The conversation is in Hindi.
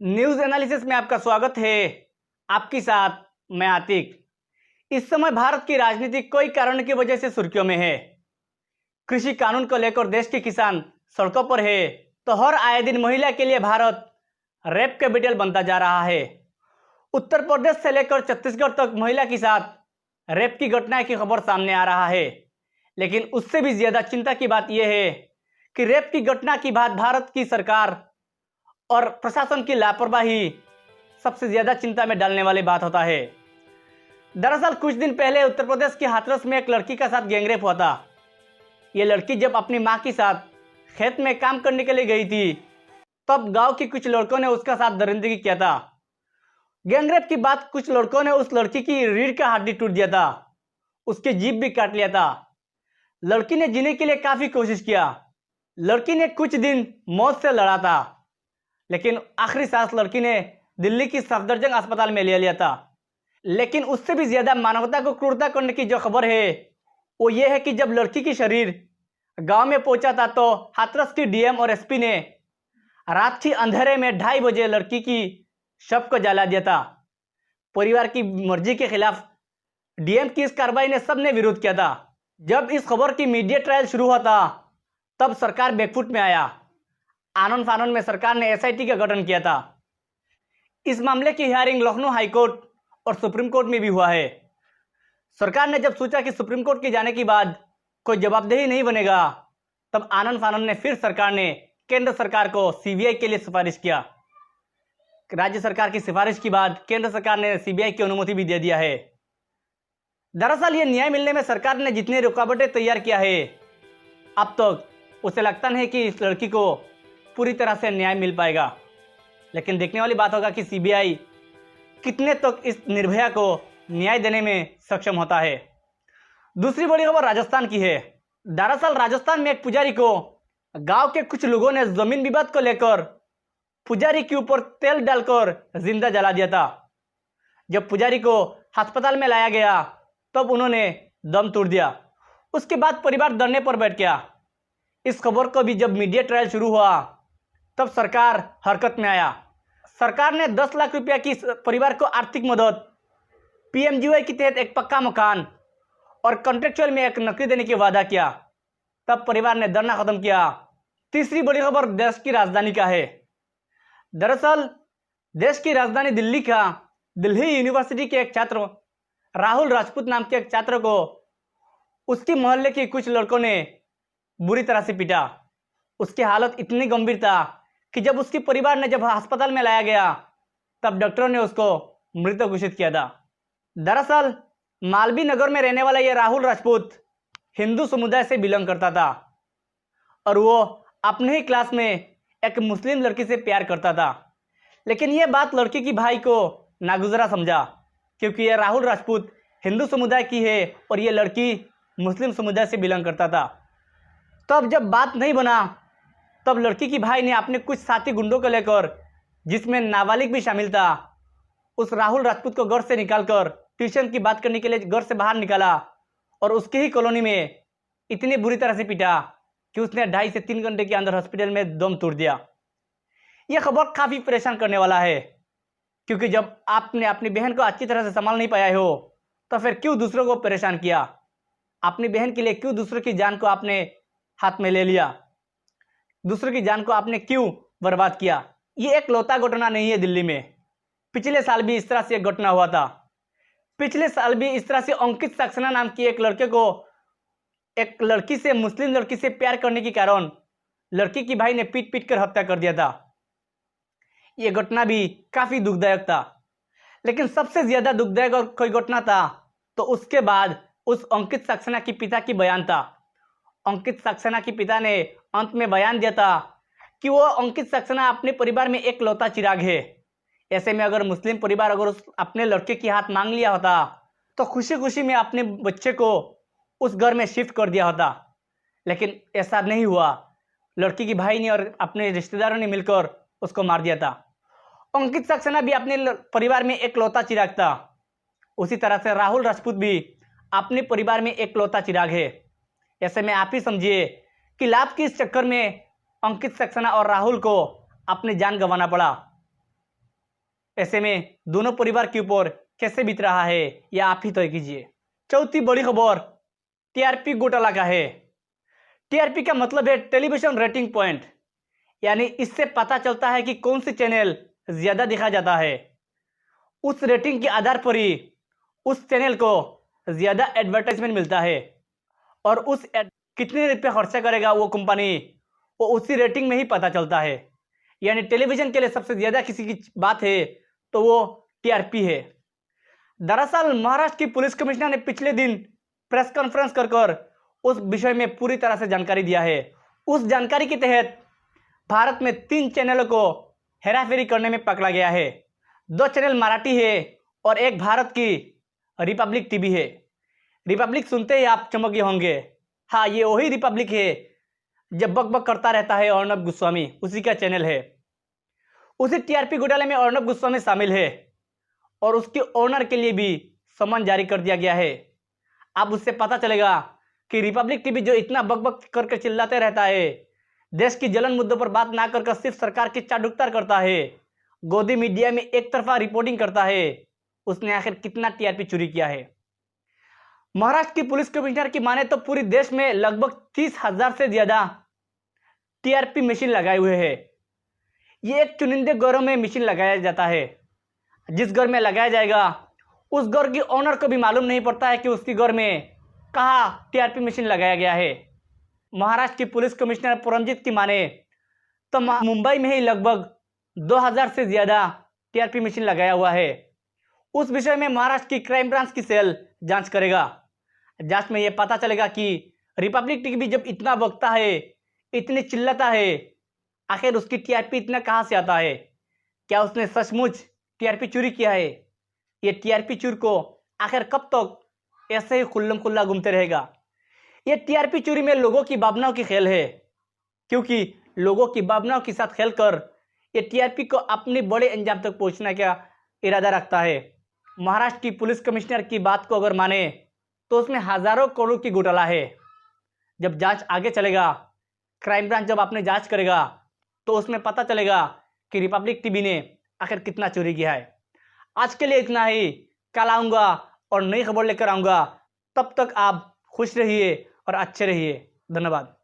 न्यूज एनालिसिस में आपका स्वागत है। आपके साथ मैं आतिक। इस समय भारत की राजनीति कई कारणों की वजह से सुर्खियों में है। कृषि कानून को लेकर देश के किसान सड़कों पर है, तो हर आए दिन महिला के लिए भारत रेप कैपिटल बनता जा रहा है। उत्तर प्रदेश से लेकर छत्तीसगढ़ तक महिला के साथ रेप की घटनाएं की खबर सामने आ रहा है। लेकिन उससे भी ज्यादा चिंता की बात यह है कि रेप की घटना के बाद भारत की सरकार और प्रशासन की लापरवाही सबसे ज्यादा चिंता में डालने वाली बात होता है। दरअसल कुछ दिन पहले उत्तर प्रदेश के हाथरस में एक लड़की का साथ गैंगरेप हुआ था। यह लड़की जब अपनी मां के साथ खेत में काम करने के लिए गई थी, तब गांव के कुछ लड़कों ने उसका साथ दरिंदगी किया था। गैंगरेप की बात कुछ लड़कों ने उस लड़की की रीढ़ का हड्डी टूट दिया था, उसकी जीभ भी काट लिया था। लड़की ने जीने के लिए काफी कोशिश किया। लड़की ने कुछ दिन मौत से लड़ा था, लेकिन आखिरी सांस लड़की ने दिल्ली की सफदरजंग अस्पताल में ले लिया था। लेकिन उससे भी ज्यादा मानवता को क्रूरता करने की जो खबर है वो ये है कि जब लड़की की शरीर गांव में पहुंचा था, तो हाथरस की डीएम और एसपी ने रात के अंधेरे में 2:30 बजे लड़की की शव को जला दिया था। परिवार की मर्जी के खिलाफ डीएम की इस कार्रवाई ने सबने विरोध किया था। जब इस खबर की मीडिया ट्रायल शुरू हुआ था, तब सरकार बैकफुट में आया। आनन फानन में सरकार ने एसआईटी का गठन किया था। इस मामले की हियरिंग लखनऊ हाईकोर्ट और सुप्रीम कोर्ट में भी हुआ है। सरकार ने जब सोचा कि सुप्रीम कोर्ट के जाने के बाद कोई जवाबदेही नहीं बनेगा, तब आनन फानन ने फिर सरकार ने केंद्र सरकार को सीबीआई के लिए सिफारिश किया। राज्य सरकार की सिफारिश के बाद केंद्र सरकार ने सीबीआई की अनुमति भी दे दिया है। दरअसल ये न्याय मिलने में सरकार ने जितनी रुकावटें तैयार किया है, अब तक उसे लगता नहीं कि इस लड़की को पूरी तरह से न्याय मिल पाएगा। लेकिन देखने वाली बात होगा कि सीबीआई कितने तक इस निर्भया को न्याय देने में सक्षम होता है। दूसरी बड़ी खबर राजस्थान की है। दरअसल राजस्थान में एक पुजारी को गांव के कुछ लोगों ने जमीन विवाद को लेकर पुजारी के ऊपर तेल डालकर जिंदा जला दिया था। जब पुजारी को अस्पताल में लाया गया, तब उन्होंने दम तोड़ दिया। उसके बाद परिवार धरने पर बैठ गया। इस खबर को भी जब मीडिया ट्रायल शुरू हुआ, तब सरकार हरकत में आया। सरकार ने 10 लाख रुपया की परिवार को आर्थिक मदद, पीएमजीवाई के तहत एक पक्का मकान और कॉन्ट्रेक्चुअल में एक नौकरी देने की वादा किया। तब परिवार ने धरना खत्म किया। तीसरी बड़ी खबर देश की राजधानी का है। दरअसल देश की राजधानी दिल्ली का दिल्ली यूनिवर्सिटी के एक छात्र राहुल राजपूत नाम के एक छात्र को उसके मोहल्ले के कुछ लड़कों ने बुरी तरह से पीटा। उसकी हालत इतनी गंभीर था कि जब उसके परिवार ने जब अस्पताल में लाया गया, तब डॉक्टरों ने उसको मृत घोषित किया था। दरअसल मालवी नगर में रहने वाला यह राहुल राजपूत हिंदू समुदाय से बिलोंग करता था और वो अपने ही क्लास में एक मुस्लिम लड़की से प्यार करता था। लेकिन यह बात लड़की की भाई को नागुजरा समझा, क्योंकि यह राहुल राजपूत हिंदू समुदाय की है और यह लड़की मुस्लिम समुदाय से बिलोंग करता था। तब जब बात नहीं बना, तब लड़की की भाई ने अपने कुछ साथी गुंडों को लेकर, जिसमें नाबालिग भी शामिल था, उस राहुल राजपूत को घर से निकालकर ट्यूशन की बात करने के लिए घर से बाहर निकाला और उसकी ही कॉलोनी में इतनी बुरी तरह से पीटा कि उसने 2.5 से 3 घंटे के अंदर हॉस्पिटल में दम तोड़ दिया। यह खबर काफी परेशान करने वाला है, क्योंकि जब आपने अपनी बहन को अच्छी तरह से संभाल नहीं पाया हो, तो फिर क्यों दूसरों को परेशान किया? अपनी बहन के लिए क्यों दूसरों की जान को आपने हाथ में ले लिया? दूसरों की जान को आपने क्यों बर्बाद किया? ये एक लौता घटना नहीं है दिल्ली में। पिछले साल भी इस तरह से एक घटना हुआ था। पिछले साल भी इस तरह से अंकित सक्सेना नाम की एक लड़के को एक लड़की से, मुस्लिम लड़की से प्यार करने के कारण लड़की की भाई ने पीट पीट कर हत्या कर दिया था। यह घटना भी काफी दुखदायक था। लेकिन सबसे ज्यादा दुखदायक और कोई घटना था तो उसके बाद उस अंकित सक्सेना के पिता की बयान था। अंकित सक्सेना के पिता ने अंत में बयान दिया था कि वो अंकित सक्सेना अपने परिवार में एक लौता चिराग है। ऐसे में अगर मुस्लिम परिवार अगर अपने लड़के की हाथ मांग लिया होता, तो खुशी खुशी में अपने बच्चे को उस घर में शिफ्ट कर दिया होता। लेकिन ऐसा नहीं हुआ। लड़की की भाई ने और अपने रिश्तेदारों ने मिलकर उसको मार दिया था। अंकित सक्सेना भी अपने परिवार में एक लौता चिराग था। उसी तरह से राहुल राजपूत भी अपने परिवार में एक लौता चिराग है। ऐसे में आप ही समझिए कि लाभ के इस चक्कर में अंकित सक्सेना और राहुल को अपनी जान गंवाना पड़ा। ऐसे में दोनों परिवार के ऊपर कैसे बीत रहा है यह आप ही तय कीजिए। चौथी बड़ी खबर टीआरपी घोटाला का है। टीआरपी का मतलब है टेलीविजन रेटिंग पॉइंट, यानी इससे पता चलता है कि कौन सी चैनल ज्यादा देखा जाता है। उस रेटिंग के आधार पर ही उस चैनल को ज्यादा एडवर्टाइजमेंट मिलता है और कितने रुपये खर्चा करेगा वो कंपनी, वो उसी रेटिंग में ही पता चलता है। यानी टेलीविजन के लिए सबसे ज्यादा किसी की बात है तो वो टीआरपी है। दरअसल महाराष्ट्र की पुलिस कमिश्नर ने पिछले दिन प्रेस कॉन्फ्रेंस कर उस विषय में पूरी तरह से जानकारी दिया है। उस जानकारी के तहत भारत में 3 चैनलों को हेराफेरी करने में पकड़ा गया है। 2 चैनल मराठी है और एक भारत की रिपब्लिक टीवी है। रिपब्लिक सुनते ही आप चमके होंगे, हाँ ये वही रिपब्लिक है जब बक बक करता रहता है अर्नब गोस्वामी, उसी का चैनल है। उसी टीआरपी घोटाले में अर्नब गोस्वामी शामिल है और उसके ओनर के लिए भी समन जारी कर दिया गया है। अब उससे पता चलेगा कि रिपब्लिक टीवी जो इतना बक बक करके चिल्लाते रहता है, देश की जलन मुद्दों पर बात ना कर सिर्फ सरकार की चाटुकार करता है, गोदी मीडिया में एक तरफा रिपोर्टिंग करता है, उसने आखिर कितना टीआरपी चोरी किया है। महाराष्ट्र की पुलिस कमिश्नर की माने तो पूरे देश में लगभग 30,000 से ज्यादा टीआरपी मशीन लगाए हुए हैं। ये एक चुनिंदे घरों में मशीन लगाया जाता है। जिस घर में लगाया जाएगा उस घर की ओनर को भी मालूम नहीं पड़ता है कि उसके घर में कहाँ टीआरपी मशीन लगाया गया है। महाराष्ट्र की पुलिस कमिश्नर परमजीत की माने तो मुंबई में ही लगभग 2000 से ज्यादा टीआरपी मशीन लगाया हुआ है। उस विषय में महाराष्ट्र की क्राइम ब्रांच की सेल जांच करेगा। जांच में यह पता चलेगा कि रिपब्लिक टीवी जब इतना बकता है, इतनी चिल्लाता है, आखिर उसकी टीआरपी इतना कहां से आता है। क्या उसने सचमुच टीआरपी चोरी किया है? ये टीआरपी चोर को आखिर कब तक ऐसे ही खुल्लम खुल्ला घूमते रहेगा? ये टीआरपी चोरी में लोगों की भावनाओं की खेल है, क्योंकि लोगों की भावनाओं के साथ खेलकर ये टीआरपी को अपने बड़े अंजाम तक पहुंचने का इरादा रखता है। महाराष्ट्र की पुलिस कमिश्नर की बात को अगर माने तो उसमें हजारों करोड़ की घोटाला है। जब जांच आगे चलेगा, क्राइम ब्रांच जब अपने जांच करेगा तो उसमें पता चलेगा कि रिपब्लिक टीवी ने आखिर कितना चोरी किया है। आज के लिए इतना ही, कल आऊंगा और नई खबर लेकर आऊंगा। तब तक आप खुश रहिए और अच्छे रहिए। धन्यवाद।